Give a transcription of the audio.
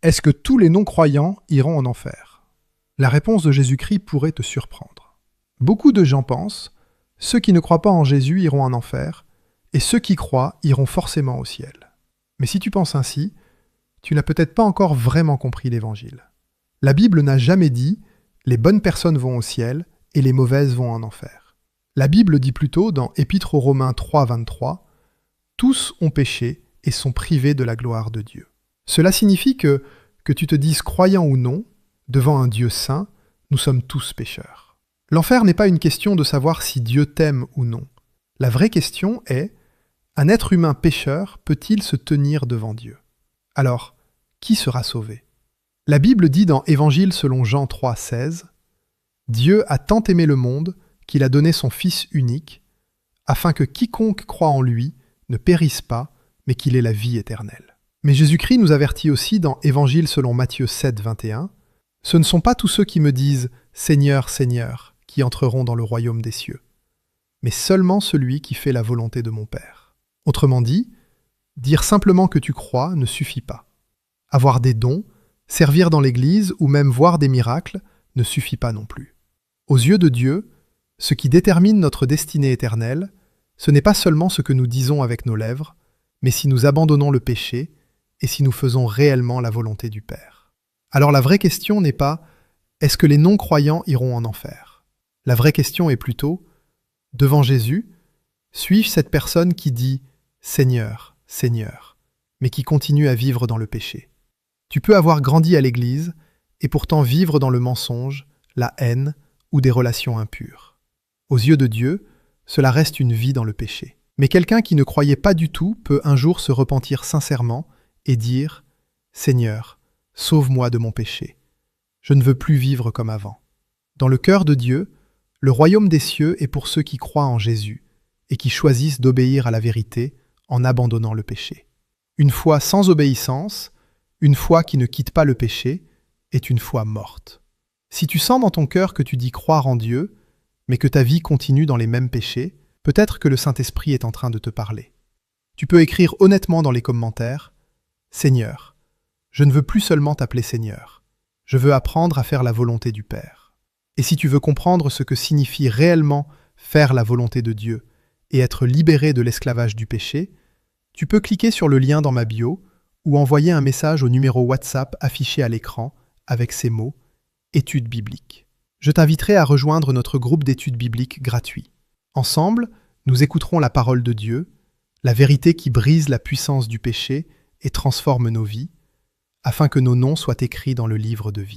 Est-ce que tous les non-croyants iront en enfer? La réponse de Jésus-Christ pourrait te surprendre. Beaucoup de gens pensent, ceux qui ne croient pas en Jésus iront en enfer, et ceux qui croient iront forcément au ciel. Mais si tu penses ainsi, tu n'as peut-être pas encore vraiment compris l'Évangile. La Bible n'a jamais dit « les bonnes personnes vont au ciel et les mauvaises vont en enfer ». La Bible dit plutôt dans Épître aux Romains 3, 23 « Tous ont péché et sont privés de la gloire de Dieu ». Cela signifie que tu te dises croyant ou non, devant un Dieu saint, nous sommes tous pécheurs. L'enfer n'est pas une question de savoir si Dieu t'aime ou non. La vraie question est, un être humain pécheur peut-il se tenir devant Dieu? Alors, qui sera sauvé? La Bible dit dans Évangile selon Jean 3, 16 « Dieu a tant aimé le monde qu'il a donné son Fils unique, afin que quiconque croit en lui ne périsse pas, mais qu'il ait la vie éternelle. » Mais Jésus-Christ nous avertit aussi dans Évangile selon Matthieu 7, 21 « Ce ne sont pas tous ceux qui me disent « Seigneur, Seigneur » qui entreront dans le royaume des cieux, mais seulement celui qui fait la volonté de mon Père. » Autrement dit, dire simplement que tu crois ne suffit pas. Avoir des dons, servir dans l'Église ou même voir des miracles ne suffit pas non plus. Aux yeux de Dieu, ce qui détermine notre destinée éternelle, ce n'est pas seulement ce que nous disons avec nos lèvres, mais si nous abandonnons le péché et si nous faisons réellement la volonté du Père. Alors la vraie question n'est pas « est-ce que les non-croyants iront en enfer ?» La vraie question est plutôt « devant Jésus, suis-je cette personne qui dit « Seigneur, Seigneur », mais qui continue à vivre dans le péché? Tu peux avoir grandi à l'Église et pourtant vivre dans le mensonge, la haine ou des relations impures. Aux yeux de Dieu, cela reste une vie dans le péché. Mais quelqu'un qui ne croyait pas du tout peut un jour se repentir sincèrement et dire « Seigneur, sauve-moi de mon péché. Je ne veux plus vivre comme avant. » Dans le cœur de Dieu, le royaume des cieux est pour ceux qui croient en Jésus et qui choisissent d'obéir à la vérité en abandonnant le péché. Une foi sans obéissance, une foi qui ne quitte pas le péché, est une foi morte. Si tu sens dans ton cœur que tu dis croire en Dieu, mais que ta vie continue dans les mêmes péchés, peut-être que le Saint-Esprit est en train de te parler. Tu peux écrire honnêtement dans les commentaires « Seigneur, je ne veux plus seulement t'appeler Seigneur. Je veux apprendre à faire la volonté du Père. » Et si tu veux comprendre ce que signifie réellement faire la volonté de Dieu et être libéré de l'esclavage du péché, tu peux cliquer sur le lien dans ma bio ou envoyer un message au numéro WhatsApp affiché à l'écran avec ces mots « Études bibliques ». Je t'inviterai à rejoindre notre groupe d'études bibliques gratuit. Ensemble, nous écouterons la parole de Dieu, la vérité qui brise la puissance du péché et transforme nos vies, afin que nos noms soient écrits dans le livre de vie.